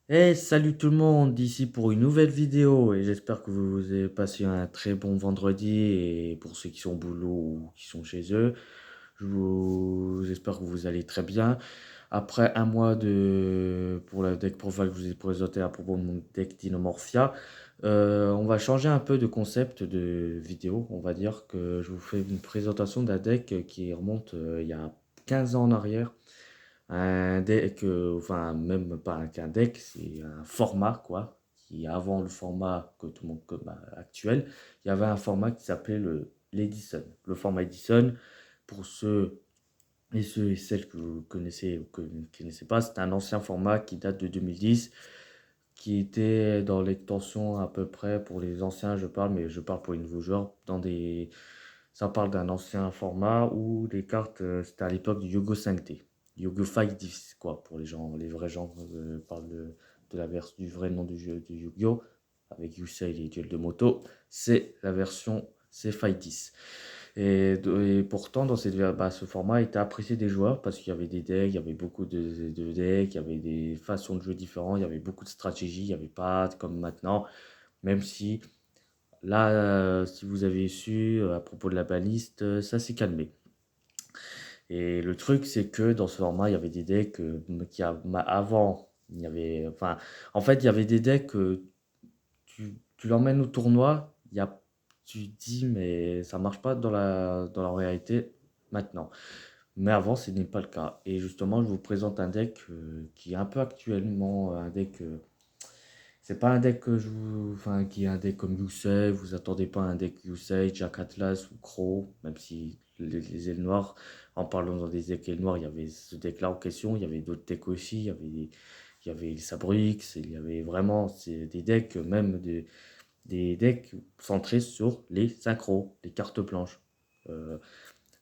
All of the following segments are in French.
Hey, salut tout le monde, ici pour une nouvelle vidéo et j'espère que vous avez passé un très bon vendredi et pour ceux qui sont au boulot ou qui sont chez eux, j'espère que vous allez très bien. Après un mois pour la deck profile que je vous ai présenté à propos de mon deck Dinomorphia, on va changer un peu de concept de vidéo. On va dire que je vous fais une présentation d'un deck qui remonte il y a 15 ans en arrière. Un deck, enfin même pas qu'un deck, c'est un format quoi, qui avant le format que tout le monde comme actuel, il y avait un format qui s'appelait l'Edison. Le format Edison, pour ceux et celles que vous connaissez ou que vous ne connaissez pas, c'est un ancien format qui date de 2010, qui était dans l'extension à peu près pour les anciens, je parle, mais je parle pour les nouveaux joueurs, ça parle d'un ancien format où les cartes, c'était à l'époque du Yogo 5D. Yogo 5D, quoi, pour les gens, les vrais gens, parlent de la version du vrai nom du jeu du Yu-Gi-Oh! Avec Yusei et les duels de moto, c'est la version c'est 510. Et pourtant, ce format était apprécié des joueurs parce qu'il y avait des decks, il y avait beaucoup de decks, il y avait des façons de jouer différentes, il y avait beaucoup de stratégies, il n'y avait pas comme maintenant, même si là, si vous avez su à propos de la baliste, ça s'est calmé. Et le truc, c'est que dans ce format, il y avait des decks avant, il y avait, enfin, en fait, il y avait des decks que tu l'emmènes au tournoi, tu te dis, mais ça marche pas dans la réalité maintenant. Mais avant, ce n'est pas le cas. Et justement, je vous présente un deck qui est un peu actuellement un deck. C'est pas un deck enfin, qui est un deck comme Yusei, vous attendez pas un deck Yusei, Jack Atlas ou Crow, même si les ailes noires, en parlant dans des decks ailes noires, il y avait ce deck-là en question, il y avait d'autres decks aussi, il y avait les Sabrix, il y avait vraiment des decks, des decks centrés sur les synchros, les cartes blanches. Euh,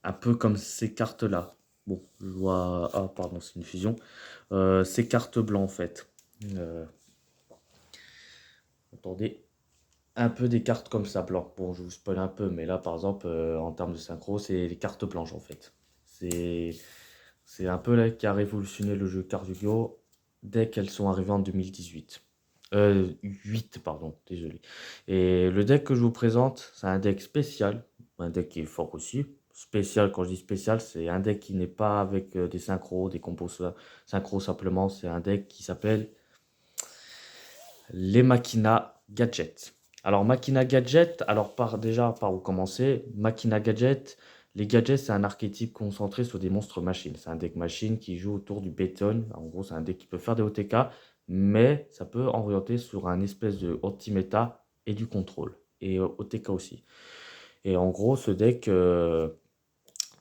un peu comme ces cartes-là. Bon, je vois. Ah, pardon, c'est une fusion. Ces cartes blancs en fait. Euh, Attendez, un peu des cartes comme ça, blanc. Bon, je vous spoil un peu, mais là, par exemple, en termes de synchro, c'est les cartes blanches, en fait. C'est, c'est un peu là qui a révolutionné le jeu card Yu-Gi-Oh! Dès qu'elles sont arrivées en 2018. 8, pardon, désolé. Et le deck que je vous présente, c'est un deck spécial, un deck qui est fort aussi. Spécial, quand je dis spécial, c'est un deck qui n'est pas avec des synchros, des compos synchros simplement. C'est un deck qui s'appelle les Machina Gadget. Alors, Machina Gadget, alors déjà, par où commencer? Machina Gadget, les gadgets, c'est un archétype concentré sur des monstres machines. C'est un deck machine qui joue autour du béton. En gros, c'est un deck qui peut faire des OTK, mais ça peut orienter sur un espèce de anti-méta et du contrôle. Et OTK aussi. Et en gros,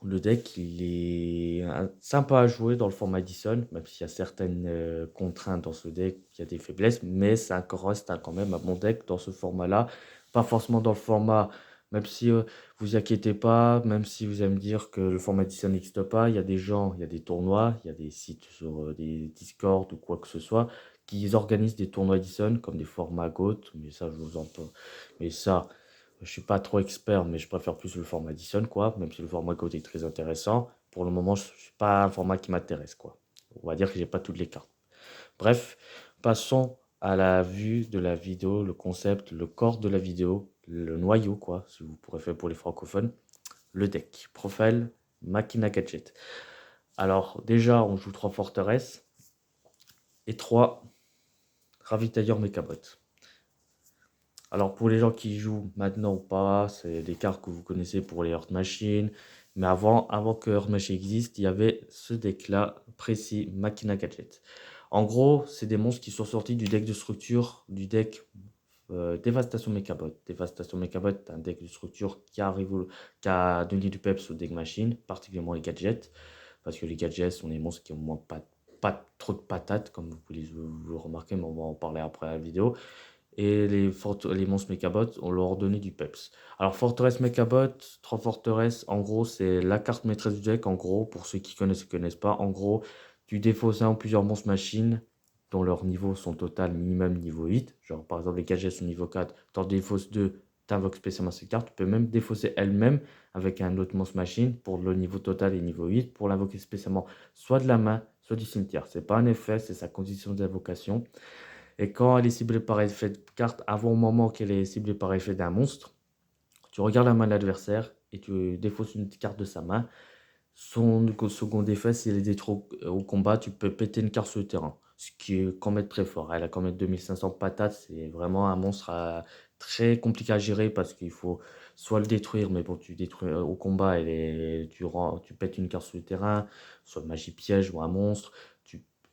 le deck, il est sympa à jouer dans le format Edison, même s'il y a certaines contraintes dans ce deck, il y a des faiblesses, mais ça reste quand même un bon deck dans ce format-là. Pas forcément dans le format, même si vous inquiétez pas, même si vous allez me dire que le format Edison n'existe pas, il y a des gens, il y a des tournois, il y a des sites sur des Discord ou quoi que ce soit, qui organisent des tournois Edison comme des formats GOAT, mais ça, je vous en peux. Mais ça, je suis pas trop expert, mais je préfère plus le format Dyson, quoi. Même si le format Code est très intéressant. Pour le moment, je suis pas un format qui m'intéresse, quoi. On va dire que j'ai pas toutes les cartes. Bref, passons à la vue de la vidéo, le concept, le corps de la vidéo, le noyau, quoi, si vous pourrez faire pour les francophones. Le deck, profile, Machina Gadget. Alors, déjà, on joue 3 forteresses et 3 ravitailleurs Mechabot. Alors pour les gens qui jouent maintenant ou pas, c'est des cartes que vous connaissez pour les Earth Machine. Mais avant que Earth Machine existe, il y avait ce deck-là précis, Machina Gadget. En gros, c'est des monstres qui sont sortis du deck de structure, du deck Dévastation Mechabot. Dévastation Mechabot, un deck de structure qui a donné du peps au deck machine, particulièrement les gadgets. Parce que les gadgets sont des monstres qui ont moins pas trop de patates, comme vous pouvez le remarquer, mais on va en parler après la vidéo. Et les monstres Mechabot, on leur donné du peps. Alors, Forteresse Mechabot, 3 forteresses, en gros, c'est la carte maîtresse du deck. En gros, pour ceux qui connaissent et qui connaissent pas, en gros, tu défausses un ou plusieurs monstres machines dont leurs niveaux sont total minimum niveau 8. Genre, par exemple, les gadgets sont niveau 4, tu en défausses 2, tu invoques spécialement cette carte. Tu peux même défausser elle-même avec un autre monstre machine pour le niveau total et niveau 8 pour l'invoquer spécialement soit de la main, soit du cimetière. C'est pas un effet, c'est sa condition d'invocation. Et quand elle est ciblée par effet de carte, avant le moment qu'elle est ciblée par effet d'un monstre, tu regardes la main de l'adversaire et tu défausses une carte de sa main. Son second effet, si elle est détruite au combat, tu peux péter une carte sur le terrain. Ce qui est quand même très fort. Elle a quand même 2500 patates. C'est vraiment un monstre très compliqué à gérer parce qu'il faut soit le détruire, mais bon, tu détruis au combat tu pètes une carte sur le terrain, soit magie piège ou un monstre.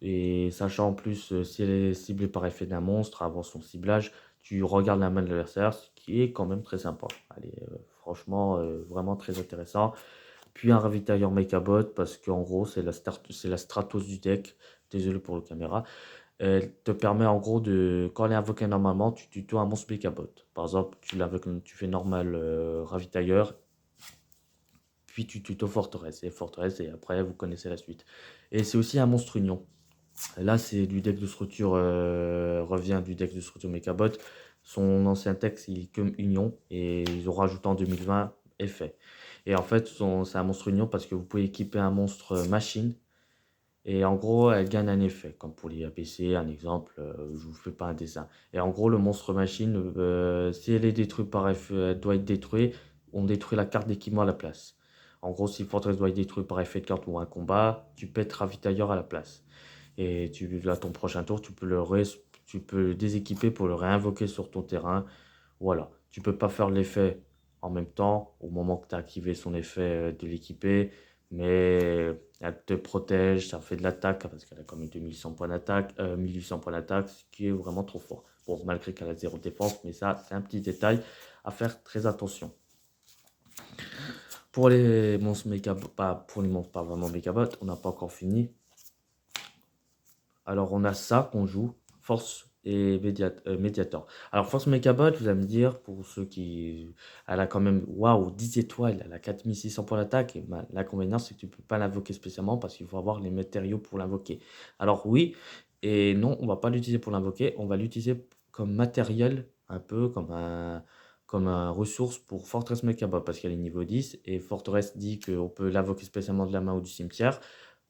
Et sachant en plus, si elle est ciblée par effet d'un monstre avant son ciblage, tu regardes la main de l'adversaire, ce qui est quand même très sympa. Allez, franchement, vraiment très intéressant. Puis un ravitailleur Mechabot, parce qu'en gros, c'est la Stratos du deck. Désolé pour le caméra. Elle te permet en gros de, quand elle est invoquée normalement, tu tutoies un monstre Mechabot. Par exemple, tu fais normal ravitailleur, puis tu tutos forteresse, et après, vous connaissez la suite. Et c'est aussi un monstre union. Là, c'est du deck de structure, revient du deck de structure Mechabot. Son ancien texte, il est comme Union, et ils ont rajouté en 2020 effet. Et en fait, c'est un monstre Union parce que vous pouvez équiper un monstre machine, et en gros, elle gagne un effet, comme pour les APC, un exemple, je vous fais pas un dessin. Et en gros, le monstre machine, si elle est détruite par effet, elle doit être détruite, on détruit la carte d'équipement à la place. En gros, si Fortress doit être détruite par effet de carte ou un combat, tu pètes Ravitailleur à la place. Et là, ton prochain tour, tu peux le déséquiper pour le réinvoquer sur ton terrain. Voilà. Tu peux pas faire l'effet en même temps, au moment que tu as activé son effet de l'équiper. Mais elle te protège, ça fait de l'attaque, parce qu'elle a quand même 2100 points d'attaque, 1800 points d'attaque, ce qui est vraiment trop fort. Bon, malgré qu'elle a zéro défense, mais ça, c'est un petit détail à faire très attention. Pour les monstres méga, pas pour les monstres, pas vraiment mégabots, on n'a pas encore fini. Alors, on a ça qu'on joue, Force et Mediator. Alors, Force Mechabot, vous allez me dire, pour ceux qui. Elle a quand même, waouh, 10 étoiles, elle a 4600 points d'attaque. Et l'inconvénient, c'est que tu ne peux pas l'invoquer spécialement parce qu'il faut avoir les matériaux pour l'invoquer. Alors, oui et non, on va pas l'utiliser pour l'invoquer, on va l'utiliser comme matériel, un peu comme un ressource pour Fortress Mechabot parce qu'elle est niveau 10 et Fortress dit qu'on peut l'invoquer spécialement de la main ou du cimetière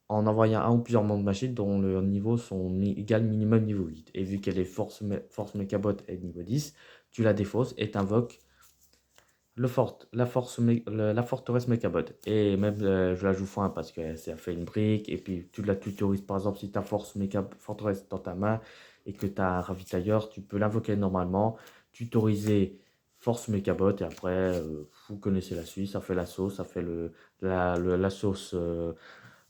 en envoyant un ou plusieurs membres de machine dont le niveau sont égal minimum niveau 8. Et vu qu'elle est force Mechabot est niveau 10, tu la défausses et t'invoques la forteresse Mechabot. Et même je la joue x1 parce que ça fait une brique. Et puis tu la tutorises par exemple si tu as forteresse dans ta main et que tu as un ravitailleur, tu peux l'invoquer normalement, tutoriser force Mechabot et après vous connaissez la suite, ça fait la sauce, ça fait la sauce.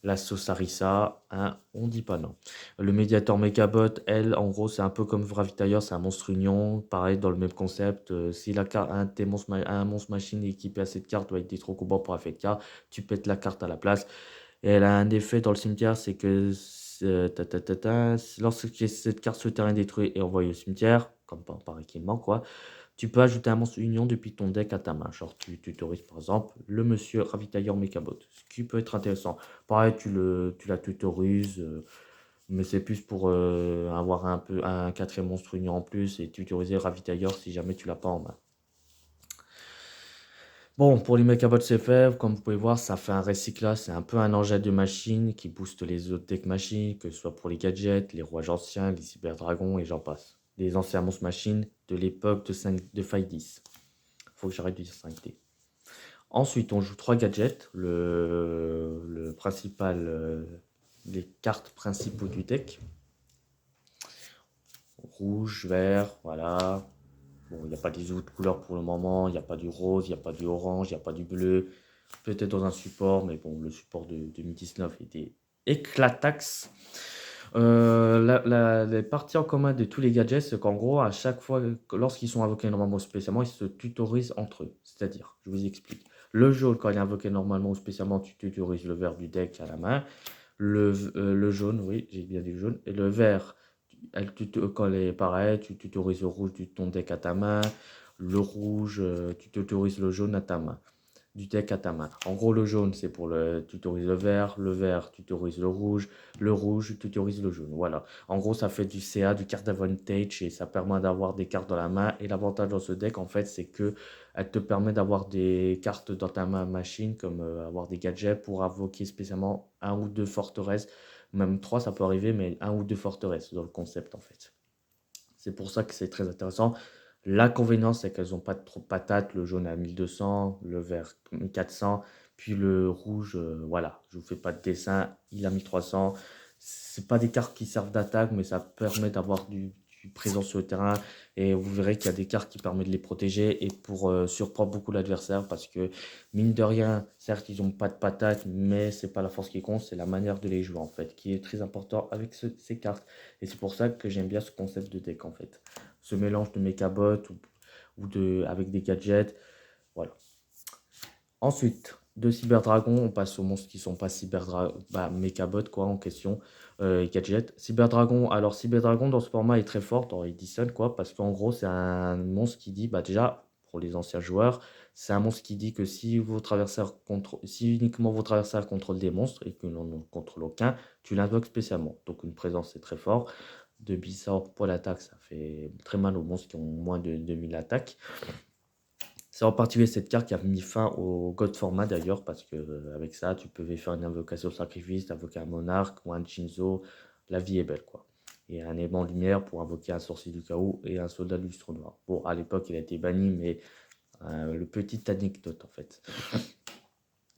La sauce harissa, hein, on dit pas non. Le médiator Mechabot, elle, en gros, c'est un peu comme Ravitailleur, c'est un monstre union. Pareil, dans le même concept. Si un monstre machine équipé à cette carte doit être détruit au combat pour effet de carte, tu pètes la carte à la place. Et elle a un effet dans le cimetière, c'est que lorsque cette carte sur le terrain est détruite et envoyée au cimetière, comme par équipement, quoi, tu peux ajouter un monstre union depuis ton deck à ta main. Genre, tu tutorises par exemple le monsieur ravitailleur Mechabot, ce qui peut être intéressant. Pareil, tu la tutorises, mais c'est plus pour avoir un quatrième monstre union en plus et tutoriser ravitailleur si jamais tu l'as pas en main. Bon, pour les Mechabots c'est fait, comme vous pouvez voir, ça fait un recyclage, c'est un peu un engin de machine qui booste les autres decks machines, que ce soit pour les gadgets, les rouages anciens, les cyberdragons et j'en passe. Les anciens monstres machines de l'époque de 5.10. Faut que j'arrête de dire 5D. Ensuite, on joue 3 gadgets. Le principal, les cartes principaux du deck. Rouge, vert, voilà. Bon, il n'y a pas des autres couleurs pour le moment. Il n'y a pas du rose, il n'y a pas du orange, il n'y a pas du bleu. Peut-être dans un support, mais bon, le support de 2019 était éclataxe. Les parties en commun de tous les gadgets, c'est qu'en gros, à chaque fois, lorsqu'ils sont invoqués normalement ou spécialement, ils se tutorisent entre eux. C'est-à-dire, je vous explique. Le jaune, quand il est invoqué normalement ou spécialement, tu tutorises le vert du deck à la main. Le jaune, oui, j'ai bien dit le jaune. Et le vert, quand elle est pareil, tu tutorises le rouge de ton deck à ta main. Le rouge, tu tutorises le jaune à ta main du deck à ta main. En gros, le jaune, c'est pour le tutoriser le vert tutorise le rouge tutorise le jaune. Voilà. En gros, ça fait du CA, du card advantage et ça permet d'avoir des cartes dans la main. Et l'avantage dans ce deck, en fait, c'est que elle te permet d'avoir des cartes dans ta main machine, comme avoir des gadgets pour invoquer spécialement un ou deux forteresses. Même trois, ça peut arriver, mais un ou deux forteresses dans le concept, en fait. C'est pour ça que c'est très intéressant. L'inconvénient, c'est qu'elles ont pas trop de patates. Le jaune à 1200, le vert 1400, puis le rouge, voilà, je vous fais pas de dessin, il a 1300. C'est pas des cartes qui servent d'attaque, mais ça permet d'avoir du présence sur le terrain. Et vous verrez qu'il y a des cartes qui permettent de les protéger et pour surprendre beaucoup l'adversaire parce que, mine de rien, certes, ils ont pas de patates, mais c'est pas la force qui compte, c'est la manière de les jouer en fait, qui est très important avec ces cartes. Et c'est pour ça que j'aime bien ce concept de deck en fait. Ce mélange de mechabot avec des gadgets. Voilà. Ensuite, de Cyber Dragon, on passe aux monstres qui sont pas mechabot quoi en question, gadget. Cyber Dragon, alors Cyber Dragon dans ce format est très fort dans Edison quoi, parce qu'en gros c'est un monstre qui dit, bah déjà, pour les anciens joueurs, c'est un monstre qui dit que si uniquement votre adversaire contrôle des monstres et que l'on ne contrôle aucun, tu l'invoques spécialement. Donc une présence c'est très fort. De Bissor pour l'attaque, ça fait très mal aux monstres qui ont moins de 2000 attaques. C'est en particulier cette carte qui a mis fin au God format d'ailleurs, parce que avec ça, tu pouvais faire une invocation de sacrifice, invoquer un monarque ou un Shinzo. La vie est belle, quoi. Et un aimant lumière pour invoquer un sorcier du chaos et un soldat de lustre noir. Bon, à l'époque, il a été banni, mais le petit anecdote en fait.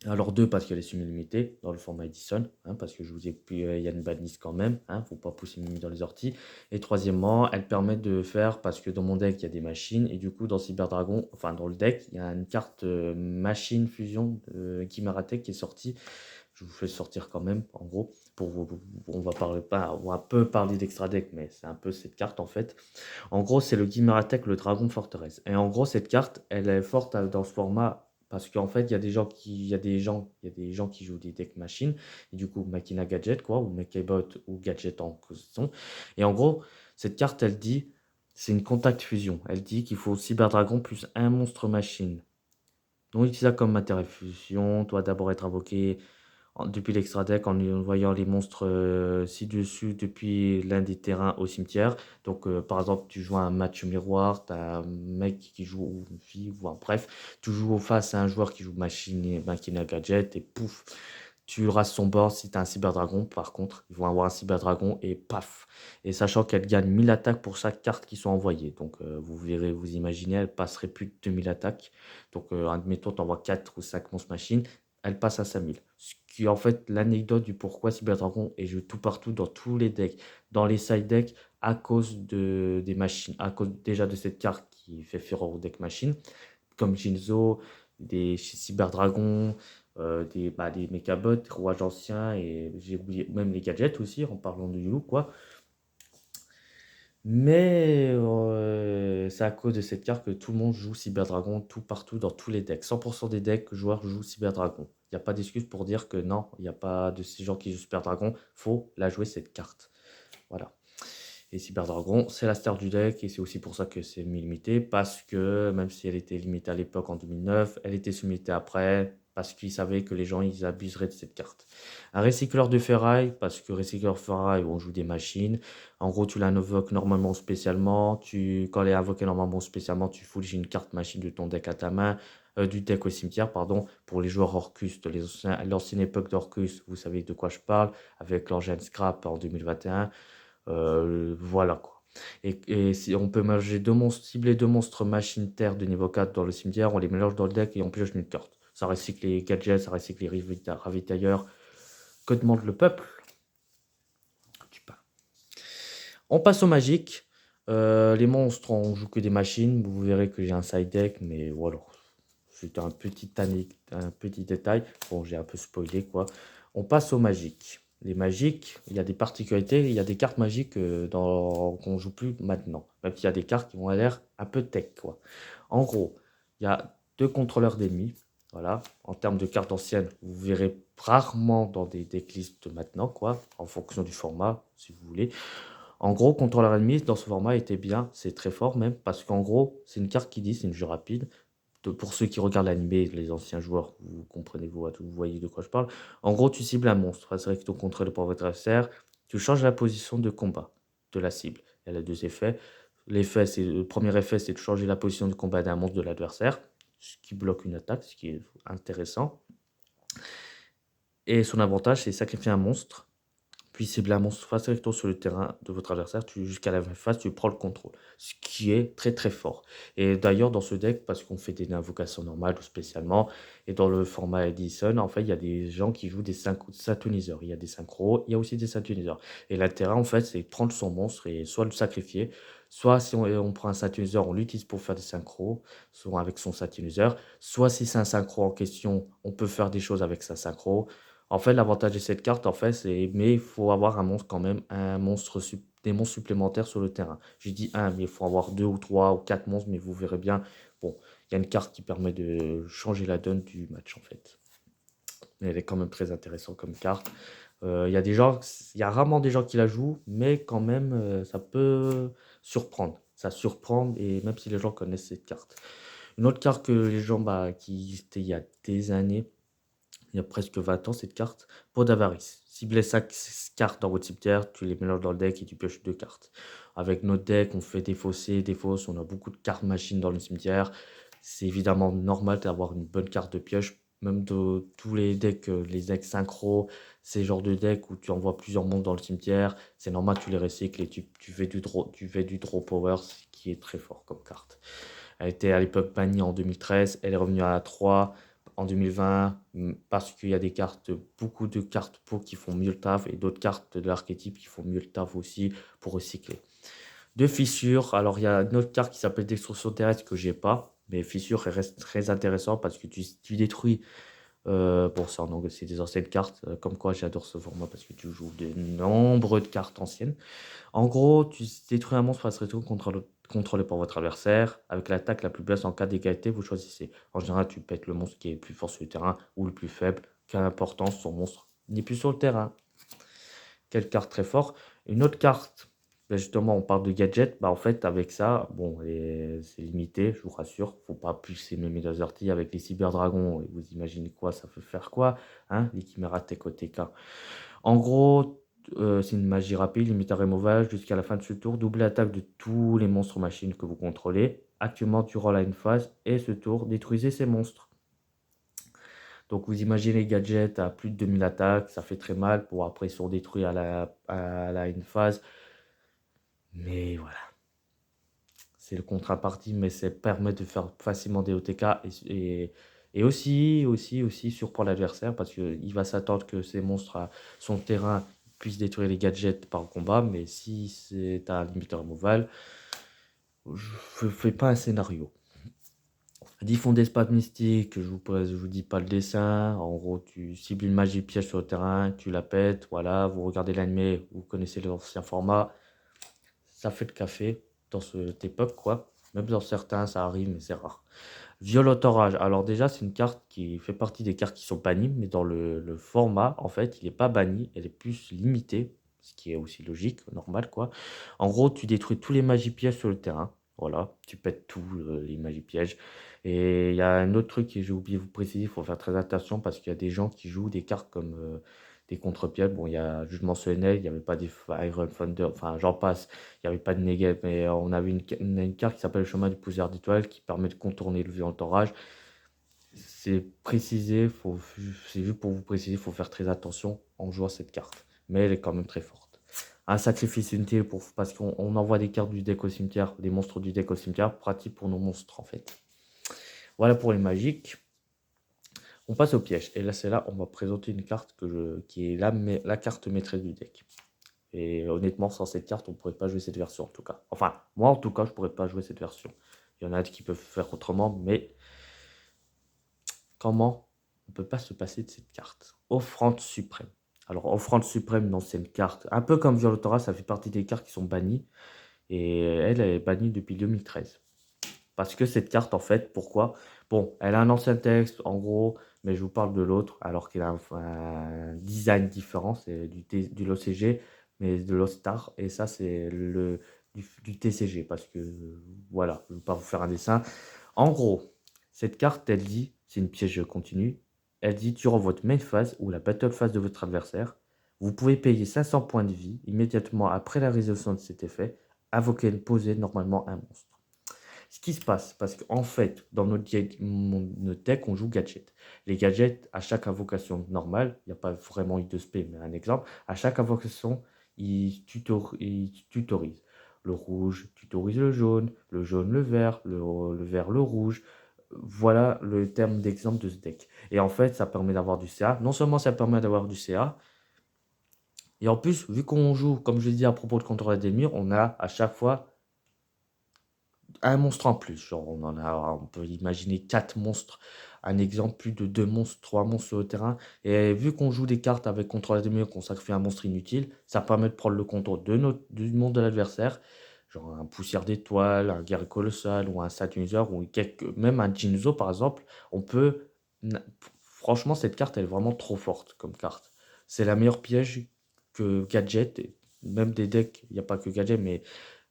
Alors deux, parce qu'elle est semi-limitée dans le format Edison, hein, parce que je vous ai pu, il y a une banlist quand même, hein, faut pas pousser Mimi dans les orties. Et troisièmement, elle permet de faire, parce que dans mon deck, il y a des machines, et du coup, dans Cyber Dragon, enfin dans le deck, il y a une carte machine fusion de Chimeratech qui est sortie. Je vous fais sortir quand même, en gros, on va parler pas, on va un peu parler d'extra deck, mais c'est un peu cette carte en fait. En gros, c'est le Chimeratech, le Dragon Forteresse. Et en gros, cette carte, elle est forte dans ce format parce qu'en fait, il y a des gens qui jouent des decks machines, et du coup, Machina Gadget, quoi, ou Mechabot, ou Gadget en question. Et en gros, cette carte, elle dit, c'est une contact fusion. Elle dit qu'il faut Cyber Dragon plus un monstre machine. Donc, utilise ça comme matériel fusion, doit d'abord être invoqué depuis l'extra deck en envoyant les monstres ci-dessus depuis l'un des terrains au cimetière. Donc, par exemple, tu joues un match miroir, tu as un mec qui joue, ou une fille, ou bref, tu joues face à un joueur qui joue Machina Gadget et pouf, tu rases son board. Si tu as un Cyber Dragon, par contre, ils vont avoir un Cyber Dragon et paf. Et sachant qu'elle gagne 1000 attaques pour chaque carte qui sont envoyées. Donc, vous verrez, vous imaginez, elle passerait plus de 2000 attaques. Donc, admettons, tu envoies 4 ou 5 monstres machines, elle passe à 5000. Ce qui est en fait l'anecdote du pourquoi Cyber Dragon est joué tout partout dans tous les decks, dans les side decks, à cause des machines, à cause déjà de cette carte qui fait fureur au deck machine, comme Jinzo, des Cyber Dragon, des Mechabots, des rouages anciens, et j'ai oublié même les gadgets aussi, en parlant de You, quoi. Mais c'est à cause de cette carte que tout le monde joue Cyber Dragon tout partout dans tous les decks. 100% des decks joueurs jouent Cyber Dragon. Il n'y a pas d'excuse pour dire que non, il n'y a pas de ces gens qui jouent Cyber Dragon. Faut la jouer cette carte. Voilà. Et Cyber Dragon, c'est la star du deck et c'est aussi pour ça que c'est limité parce que même si elle était limitée à l'époque en 2009, elle était sous-limitée après parce qu'ils savaient que les gens ils abuseraient de cette carte. Un recycleur de ferraille parce que recycleur de ferraille on joue des machines. En gros, tu l'invoques normalement spécialement. Quand elle est invoquée normalement spécialement, tu foules une carte machine de ton deck à ta main. Du deck au cimetière, pardon, pour les joueurs Orcus, l'ancienne époque d'Orcus, vous savez de quoi je parle, avec l'engine Scrap en 2021. Voilà quoi. Et si on peut mélanger cibler deux monstres machine terre de niveau 4 dans le cimetière, on les mélange dans le deck et on pioche une carte. Ça recycle les gadgets, ça recycle les ravitailleurs. Que demande le peuple? Tu pas. On passe au magique. Les monstres, on joue que des machines. Vous verrez que j'ai un side deck, mais voilà. C'était un petit détail. Bon, j'ai un peu spoilé quoi. On passe au magique. Les magiques, il y a des particularités, il y a des cartes magiques qu'on joue plus maintenant. Même s'il y a des cartes qui ont l'air un peu tech, quoi. En gros, il y a deux contrôleurs d'ennemis. Voilà. En termes de cartes anciennes, vous verrez rarement dans des decklists maintenant, quoi, en fonction du format, si vous voulez. En gros, contrôleur ennemi, dans ce format, était bien, c'est très fort même, parce qu'en gros, c'est une carte qui dit, c'est une jeu rapide. Pour ceux qui regardent l'animé, les anciens joueurs, vous comprenez, vous voyez de quoi je parle. En gros, tu cibles un monstre, c'est vrai que ton contrôle pour votre adversaire, tu changes la position de combat de la cible. Elle a deux effets. Le premier effet, c'est de changer la position de combat d'un monstre de l'adversaire, ce qui bloque une attaque, ce qui est intéressant. Et son avantage, c'est sacrifier un monstre, puis cibler un monstre face recto sur le terrain de votre adversaire, jusqu'à la phase, tu prends le contrôle. Ce qui est très très fort. Et d'ailleurs, dans ce deck, parce qu'on fait des invocations normales ou spécialement, et dans le format Edison, en fait, il y a des gens qui jouent des synthoniseurs. Il y a des synchros, il y a aussi des synthoniseurs. Et l'intérêt, en fait, c'est prendre son monstre et soit le sacrifier, soit si on prend un synthoniseur, on l'utilise pour faire des synchros, soit avec son synthoniseur, soit si c'est un synchro en question, on peut faire des choses avec sa synchro. En fait, l'avantage de cette carte, en fait, c'est mais il faut avoir un monstre quand même, des monstres supplémentaires sur le terrain. J'ai dit un, mais il faut avoir deux ou trois ou quatre monstres, mais vous verrez bien. Bon, il y a une carte qui permet de changer la donne du match, en fait. Mais elle est quand même très intéressante comme carte. Il y a des gens, il y a rarement des gens qui la jouent, mais quand même, ça peut surprendre. Ça surprend, et même si les gens connaissent cette carte. Une autre carte que les gens, qui était il y a des années, il y a presque 20 ans, cette carte, Pot d'avarice. Ciblez 5 cartes dans votre cimetière, tu les mélanges dans le deck et tu pioches 2 cartes. Avec notre deck, on fait défausser, défausse, on a beaucoup de cartes machines dans le cimetière. C'est évidemment normal d'avoir une bonne carte de pioche, même de tous les decks synchro, ces genres de decks où tu envoies plusieurs monstres dans le cimetière. C'est normal, tu les recycles et tu fais du draw power, ce qui est très fort comme carte. Elle était à l'époque bannie en 2013, elle est revenue à la 3 en 2020 parce qu'il y a beaucoup de cartes pour qui font mieux le taf et d'autres cartes de l'archétype qui font mieux le taf aussi pour recycler. Deux fissures, alors il y a une autre carte qui s'appelle Destruction terrestre que j'ai pas, mais fissure elle reste très intéressant parce que tu détruis. Bon, c'est en anglais, c'est des anciennes cartes, comme quoi j'adore ce format parce que tu joues de nombreuses cartes anciennes. En gros, tu détruis un monstre face rétro contrôlé par votre adversaire. Avec l'attaque la plus basse en cas d'égalité, vous choisissez. En général, tu pètes le monstre qui est le plus fort sur le terrain ou le plus faible. Quelle importance, son monstre n'est plus sur le terrain. Quelle carte très fort. Une autre carte, justement, on parle de gadget. En fait, avec ça, bon, c'est limité, je vous rassure. Faut pas pousser mes Medazorti avec les cyberdragons. Vous imaginez quoi, ça peut faire quoi, hein, les chiméras TK. En gros, c'est une magie rapide, limite à removal jusqu'à la fin de ce tour. Double attaque de tous les monstres machines que vous contrôlez. Actuellement, durant la phase et ce tour, détruisez ces monstres. Donc vous imaginez les gadgets à plus de 2000 attaques, ça fait très mal. Pour après, ils sont détruits à la phase. Mais voilà, c'est le contrepartie, mais ça permet de faire facilement des OTK et aussi surprendre l'adversaire parce qu'il va s'attendre que ces monstres à son terrain puissent détruire les gadgets par combat, mais si c'est un limiteur removal, je ne fais pas un scénario. 10 fonds d'espace mystique, je vous dis pas le dessin. En gros, tu cibles une magie piège sur le terrain, tu la pètes, voilà, vous regardez l'animé, vous connaissez l'ancien format. Ça fait le café dans cette époque, quoi. Même dans certains, ça arrive, mais c'est rare. Violent Orage. Alors déjà, c'est une carte qui fait partie des cartes qui sont bannies, mais dans le format, en fait, il n'est pas banni, elle est plus limitée, ce qui est aussi logique, normal, quoi. En gros, tu détruis tous les magies pièges sur le terrain. Voilà, tu pètes tous les magies pièges. Et il y a un autre truc que j'ai oublié de vous préciser, il faut faire très attention parce qu'il y a des gens qui jouent des cartes comme des contre-pièges. Bon, il y a Jugement solennel, il n'y avait pas des Iron Thunder, enfin j'en passe, il n'y avait pas de Negev, mais on avait une carte qui s'appelle le chemin du poussière d'étoile qui permet de contourner le violent orage. C'est précisé, c'est juste pour vous préciser, il faut faire très attention en jouant cette carte. Mais elle est quand même très forte. Un sacrifice inutile parce qu'on envoie des cartes du deck au cimetière, des monstres du deck au cimetière, pratique pour nos monstres en fait. Voilà pour les magiques. On passe au piège. Et là, c'est là, on va présenter une carte qui est la carte maîtresse du deck. Et honnêtement, sans cette carte, on ne pourrait pas jouer cette version en tout cas. Enfin, moi en tout cas, je ne pourrais pas jouer cette version. Il y en a qui peuvent faire autrement, mais comment on ne peut pas se passer de cette carte? Offrande suprême. Alors, offrande suprême, non, c'est une carte. Un peu comme Violentora, ça fait partie des cartes qui sont bannies. Et elle est bannie depuis 2013. Parce que cette carte, en fait, pourquoi? Bon, elle a un ancien texte, en gros, mais je vous parle de l'autre, alors qu'elle a un design différent, c'est du LOCG, mais de l'Ostar, et ça, c'est du TCG, parce que, voilà, je ne vais pas vous faire un dessin. En gros, cette carte, elle dit, c'est une piège continue, elle dit, durant votre main phase ou la battle phase de votre adversaire, vous pouvez payer 500 points de vie immédiatement après la résolution de cet effet, invoquer et poser normalement un monstre. Ce qui se passe, parce qu'en fait, dans notre deck, on joue gadget. Les gadgets, à chaque invocation normale, il n'y a pas vraiment eu de spé, mais un exemple, à chaque invocation, ils tutorisent. Le rouge tutorise le jaune le vert le rouge. Voilà le terme d'exemple de ce deck. Et en fait, ça permet d'avoir du CA. Non seulement ça permet d'avoir du CA, et en plus, vu qu'on joue, comme je l'ai dit à propos de contrôle des murs, on a à chaque fois un monstre en plus. Genre, on peut imaginer 4 monstres. Un exemple, plus de 2 monstres, 3 monstres sur le terrain. Et vu qu'on joue des cartes avec contrôle des murs, qu'on sacrifie un monstre inutile, ça permet de prendre le contrôle du monde de l'adversaire. Genre un poussière d'étoile, un guerrier colossal ou un Saturnizer ou même un Jinzo par exemple. On peut. Franchement, cette carte elle est vraiment trop forte comme carte. C'est la meilleure piège que Gadget. Même des decks, il n'y a pas que Gadget,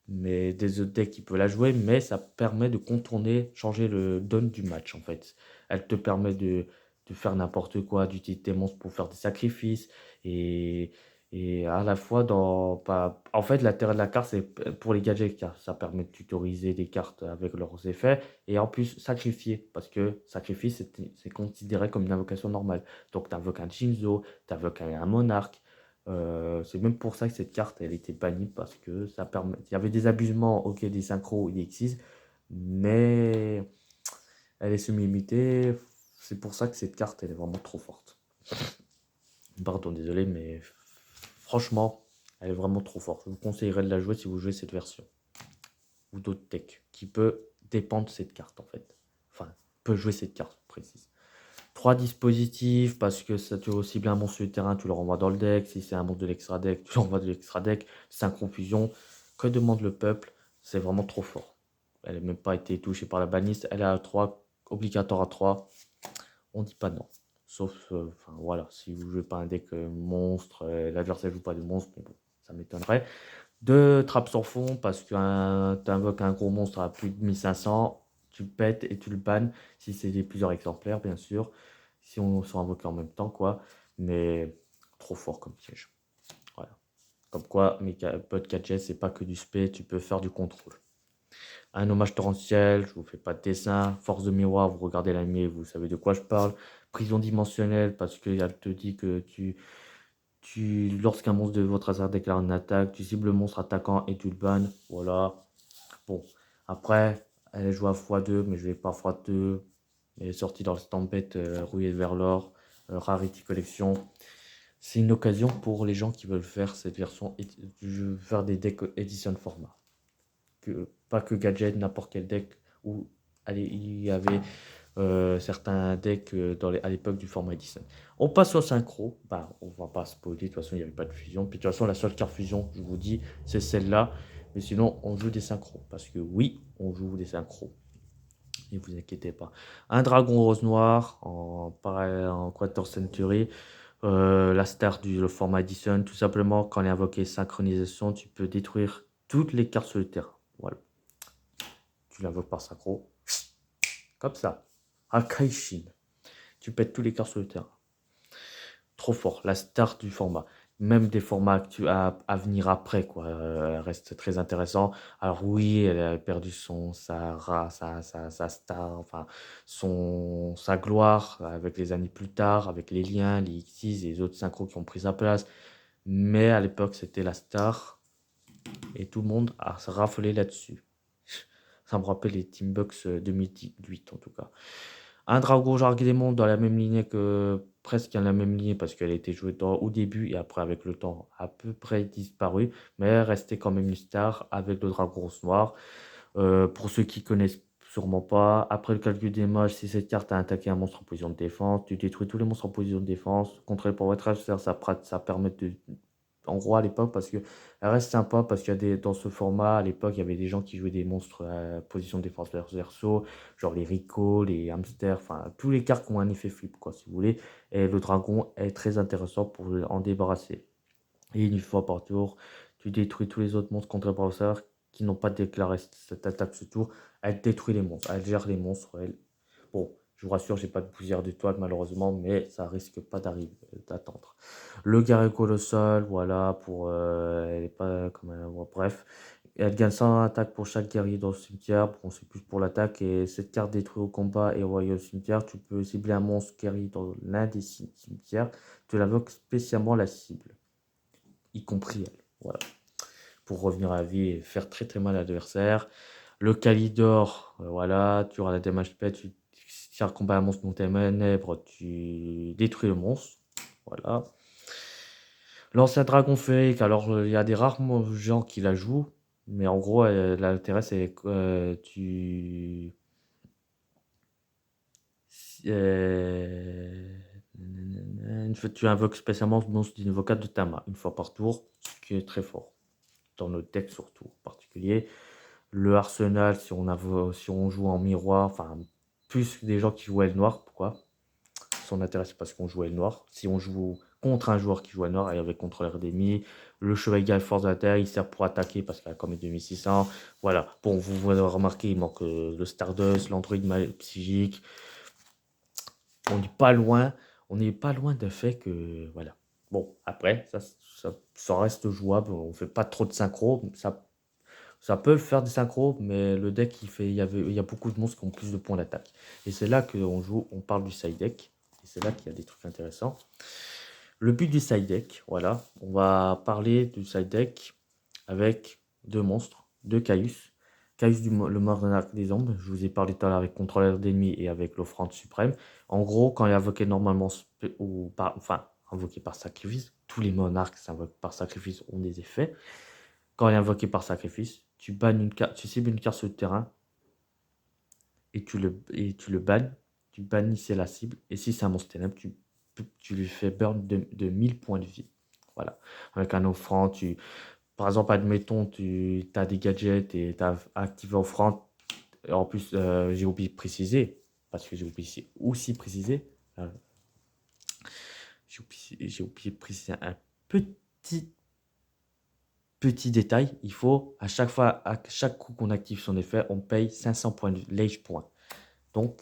mais des autres decks qui peuvent la jouer, mais ça permet de contourner, changer le don du match en fait. Elle te permet de faire n'importe quoi, d'utiliser tes monstres pour faire des sacrifices, et, et à la fois en fait, l'intérêt de la carte, c'est pour les gadgets, car ça permet de tutoriser des cartes avec leurs effets, et en plus sacrifier, parce que sacrifice, c'est considéré comme une invocation normale. Donc tu invoques un Jinzo, tu invoques un monarque. C'est même pour ça que cette carte, elle était bannie parce que ça permet. Il y avait des abusements, ok, des synchros, il existe, mais elle est semi-limitée. C'est pour ça que cette carte, elle est vraiment trop forte. Pardon, désolé, mais franchement, elle est vraiment trop forte. Je vous conseillerais de la jouer si vous jouez cette version ou d'autres decks qui peut dépendre de cette carte en fait. Enfin, peut jouer cette carte précise. 3 dispositifs, parce que ça tu aussi bien un monstre sur le terrain, tu le renvoies dans le deck. Si c'est un monstre de l'extra deck, tu l'envoies de l'extra deck. Synchrofusion, que demande le peuple? C'est vraiment trop fort. Elle n'a même pas été touchée par la baniste. Elle est à 3, obligatoire à 3. On dit pas non. Sauf, enfin voilà, si vous jouez pas un deck monstre, l'adversaire joue pas de monstre, mais bon, ça m'étonnerait. 2 trappes sans fond, parce que tu invoques un gros monstre à plus de 1500, tu le pètes et tu le bannes, si c'est des plusieurs exemplaires, bien sûr. Si on sont invoqués en même temps, quoi. Mais trop fort comme piège. Voilà. Comme quoi, mes potes 4G, c'est pas que du spé, tu peux faire du contrôle. Un hommage torrentiel, je vous fais pas de dessin. Force de miroir, vous regardez l'anime, vous savez de quoi je parle. Prison dimensionnelle, parce qu'elle te dit que lorsqu'un monstre de votre hasard déclare une attaque, tu cibles le monstre attaquant et tu le bannes. Voilà. Bon. Après, elle est jouée à x2, mais je vais pas x2. Elle est sortie dans le Stampede Rouillé vers l'or, Rarity Collection. C'est une occasion pour les gens qui veulent faire cette version, faire des decks Edition format. Pas que gadget, n'importe quel deck. Où allez, il y avait certains decks à l'époque du format Edison. On passe au synchro. Bah, on va pas spoiler, de toute façon, il n'y avait pas de fusion. Puis de toute façon, la seule carte fusion, je vous dis, c'est celle-là. Mais sinon, on joue des synchros. Parce que oui, on joue des synchros. Ne vous inquiétez pas. Un dragon rose noir en Quator Century. La star du le format Edison. Tout simplement, quand elle est invoquée synchronisation, tu peux détruire toutes les cartes sur le terrain. Voilà. Tu l'invoques par synchro. Comme ça. Akaishin. Tu pètes tous les cartes sur le terrain. Trop fort, la star du format. Même des formats à venir après, quoi. Reste très intéressant. Alors oui, elle a perdu sa star, enfin, sa gloire avec les années plus tard, avec les liens, les Xyz et les autres synchros qui ont pris sa place. Mais à l'époque, c'était la star et tout le monde a raffolé là-dessus. Ça me rappelle les Team Bucks 2008 en tout cas. Un Dragon Jarguédémon dans la même lignée que presque dans la même lignée parce qu'elle a été jouée au début et après avec le temps à peu près disparu, mais elle restait quand même une star avec le Dragon Rose Noir. Pour ceux qui connaissent sûrement pas, après le calcul des mages, si cette carte a attaqué un monstre en position de défense, tu détruis tous les monstres en position de défense. Contrôlé pour votre adversaire, ça permet de en gros à l'époque parce que elle reste sympa parce qu'il y a dans ce format à l'époque il y avait des gens qui jouaient des monstres à position de défense verso, genre les Rico, les hamsters, enfin tous les cartes qui ont un effet flip quoi si vous voulez, et le dragon est très intéressant pour en débarrasser. Et une fois par tour tu détruis tous les autres monstres contre l'adversaire qui n'ont pas déclaré cette attaque ce tour. Elle détruit les monstres, elle gère les monstres, elle. Bon, je vous rassure, j'ai pas de poussière d'étoile malheureusement, mais ça risque pas d'arriver, d'attendre. Le guerrier colossal, voilà, elle est pas comme bref. elle gagne 100 attaques pour chaque guerrier dans le cimetière. Bon, c'est plus pour l'attaque. Et cette carte détruit au combat et envoyée au cimetière. Tu peux cibler un monstre guerrier dans l'un des cimetières. Tu l'invoques spécialement la cible, y compris elle. Voilà. Pour revenir à la vie et faire très très mal à l'adversaire. Le Kalidor, voilà, tu auras la damage pet, si tu combats un monstre dont tes ténèbres, tu détruis le monstre. Voilà. L'ancien dragon féerique, alors il y a des rares gens qui la jouent, mais en gros, l'intérêt c'est que euh, tu invoques spécialement le monstre d'une vocade de ta main, une fois par tour, ce qui est très fort. Dans notre deck surtout, en particulier. Le Arsenal, si on joue en miroir, enfin, plus des gens qui jouent elle noir, pourquoi? Son intérêt, c'est parce qu'on joue elle noir. Si on joue contre un joueur qui joue elle noir et avec contrôleur d'ennemi, le chevalier force de la terre, il sert pour attaquer parce qu'il a quand même 2600. Voilà. Bon, vous avez remarqué, il manque le Stardust, l'Android psychique. On n'est pas loin. On n'est pas loin d'un fait que. Voilà. Bon, après, ça reste jouable. On fait pas trop de synchro. Ça peut faire des synchros, mais le deck, il y a beaucoup de monstres qui ont plus de points d'attaque. Et c'est là qu'on joue, on parle du side deck. Et c'est là qu'il y a des trucs intéressants. Le but du side deck, voilà, on va parler du side deck avec deux monstres, deux Caius. Caius, le monarque des ombres, je vous ai parlé tout à l'heure avec contrôleur d'ennemis et avec l'offrande suprême. En gros, quand il est invoqué normalement, invoqué par sacrifice, tous les monarques s'invoquent par sacrifice ont des effets. Quand il est invoqué par sacrifice, tu bannes une carte, tu cibles une carte sur le terrain et tu le bannes, tu bannissais la cible. Et si c'est un monstre ténèbre, tu lui fais burn de 1000 points de vie. Voilà. Avec un offrande, par exemple, admettons, tu as des gadgets et tu as activé offrande. En plus, j'ai oublié de préciser, parce que j'ai oublié aussi préciser, euh, j'ai oublié de préciser un petit Petit détail, il faut à chaque fois, à chaque coup qu'on active son effet, on paye 500 points de life points. Donc,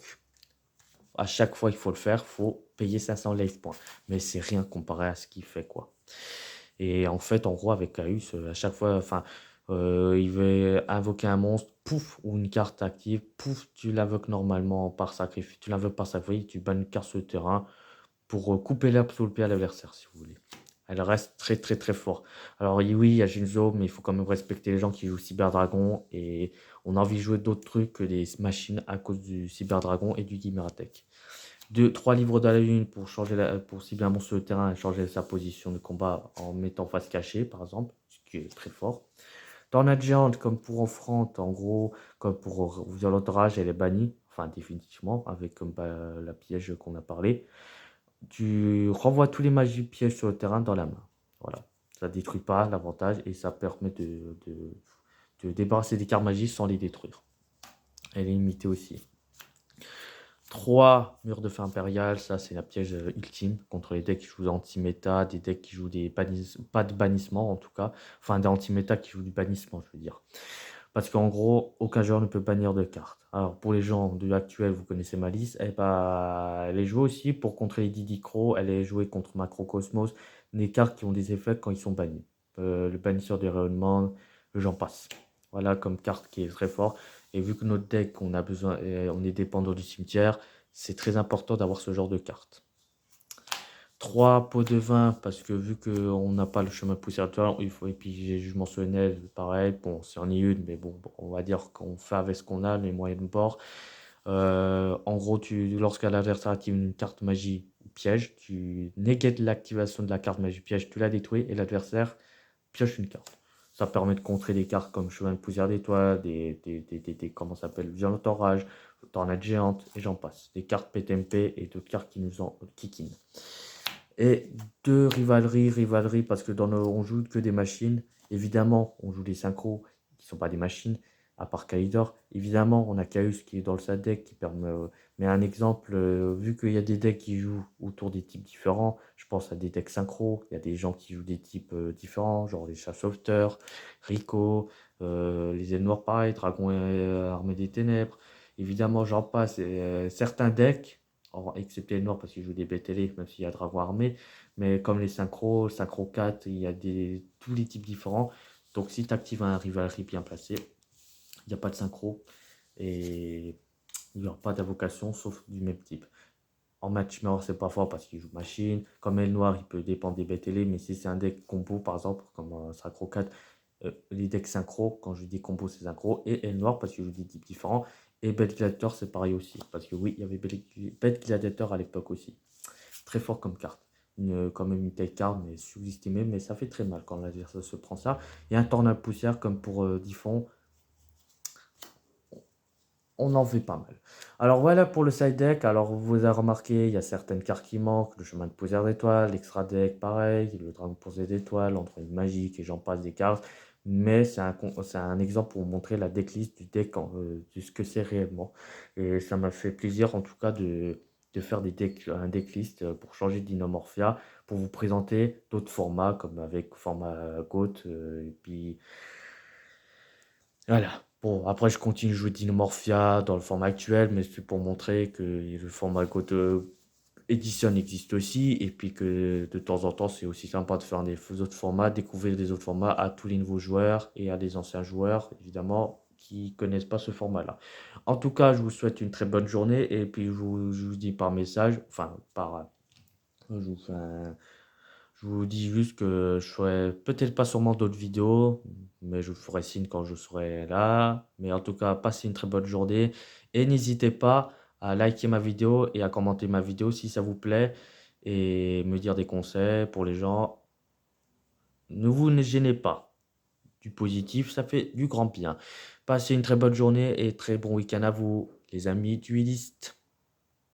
à chaque fois qu'il faut le faire, il faut payer 500 life points. Mais c'est rien comparé à ce qu'il fait, quoi. Et en fait, en gros, avec Caius, à chaque fois, enfin, il veut invoquer un monstre, pouf, ou une carte active, pouf, tu l'invoques normalement par sacrifice. Tu l'invoques par sacrifice, tu bannes une carte sur le terrain pour couper l'herbe sous le pied à l'adversaire, si vous voulez. Elle reste très très très fort. Alors oui, il y a Jinzo, mais il faut quand même respecter les gens qui jouent Cyber Dragon et on a envie de jouer d'autres trucs que des machines à cause du Cyber Dragon et du Gimeratech. 3 livres de la lune pour cibler un monstre sur le terrain et changer sa position de combat en mettant face cachée, par exemple, ce qui est très fort. Tornade géante, comme pour offrande, en gros, comme pour Violent Rage, elle est bannie, enfin définitivement, avec comme la piège qu'on a parlé. Tu renvoies tous les magies pièges sur le terrain dans la main. Voilà. Ça détruit pas l'avantage et ça permet de débarrasser des cartes magiques sans les détruire. Elle est limitée aussi. 3 murs de feu impérial, ça c'est la piège ultime contre les decks qui jouent anti-méta, des decks qui jouent pas de bannissement en tout cas, enfin des anti-méta qui jouent du bannissement je veux dire. Parce qu'en gros, aucun joueur ne peut bannir de cartes. Alors pour les gens de l'actuel, vous connaissez ma liste, eh ben, elle est jouée aussi pour contrer les Didicro, elle est jouée contre Macrocosmos, des cartes qui ont des effets quand ils sont bannis. Le bannisseur des rayonnements, j'en passe. Voilà comme carte qui est très fort. Et vu que notre deck, on a besoin, on est dépendant du cimetière, c'est très important d'avoir ce genre de carte. 3 pots de vin, parce que vu qu'on n'a pas le chemin poussière-toi, il faut, et puis j'ai jugement solennel, pareil, bon, c'est en une, mais bon, on va dire qu'on fait avec ce qu'on a, les moyens de bord. En gros, lorsqu'à l'adversaire active une carte magie ou piège, tu négates l'activation de la carte magie piège, tu la détruis et l'adversaire pioche une carte. Ça permet de contrer des cartes comme chemin de poussière d'étoile, comment ça s'appelle, violent orage, tornade géante, et j'en passe. Des cartes PTMP et d'autres cartes qui nous en kikin. Et deux rivalerie, parce que on joue que des machines. Évidemment, on joue des synchros qui ne sont pas des machines, à part Kalidor. Évidemment, on a Caius qui est dans le sad deck qui permet. Mais un exemple, vu qu'il y a des decks qui jouent autour des types différents, je pense à des decks synchro. Il y a des gens qui jouent des types différents, genre les chats sauveteurs, Rico, les ailes noires pareil, Dragon armé des ténèbres. Évidemment, j'en passe. Certains decks excepté les noirs parce qu'ils jouent des BTL, même s'il y a Dragon armé. Mais comme les synchros, synchro 4, il y a tous les types différents. Donc si tu actives un Rivalry bien placé, il n'y a pas de synchro et il n'y aura pas d'invocation sauf du même type. En match mort, c'est pas fort parce qu'il joue machine. Comme elle noir, il peut dépendre des bêtes ailées, mais si c'est un deck combo, par exemple, comme un synchro 4, les decks synchro, quand je dis combo, c'est synchro. Et elle noir parce qu'il joue des types différents. Et bête gladiator, c'est pareil aussi. Parce que oui, il y avait bête gladiator à l'époque aussi. Très fort comme carte. Quand même une telle carte, mais sous-estimée, mais ça fait très mal quand l'adversaire se prend ça. Et un tornade poussière comme pour Diffon, on en fait pas mal. Alors voilà pour le side deck. Alors vous avez remarqué, il y a certaines cartes qui manquent. Le chemin de poussière d'étoiles, l'extra deck pareil, le dragon posé d'étoiles, l'entraîne magique et j'en passe des cartes. Mais c'est un exemple pour vous montrer la decklist du deck, de ce que c'est réellement. Et ça m'a fait plaisir en tout cas de faire un decklist pour changer de Dinomorphia, pour vous présenter d'autres formats comme avec format GOAT. Et puis voilà. Bon, après, je continue de jouer Dinomorphia dans le format actuel, mais c'est pour montrer que le format Code Edition existe aussi, et puis que de temps en temps, c'est aussi sympa de faire des autres formats, découvrir des autres formats à tous les nouveaux joueurs et à des anciens joueurs, évidemment, qui connaissent pas ce format-là. En tout cas, je vous souhaite une très bonne journée, et puis je vous dis par message, enfin, je vous fais je vous dis juste que je ferai peut-être pas sûrement d'autres vidéos, mais je vous ferai signe quand je serai là. Mais en tout cas, passez une très bonne journée et n'hésitez pas à liker ma vidéo et à commenter ma vidéo si ça vous plaît et me dire des conseils pour les gens. Ne vous ne gênez pas. Du positif, ça fait du grand bien. Passez une très bonne journée et très bon week-end à vous, les amis duellistes.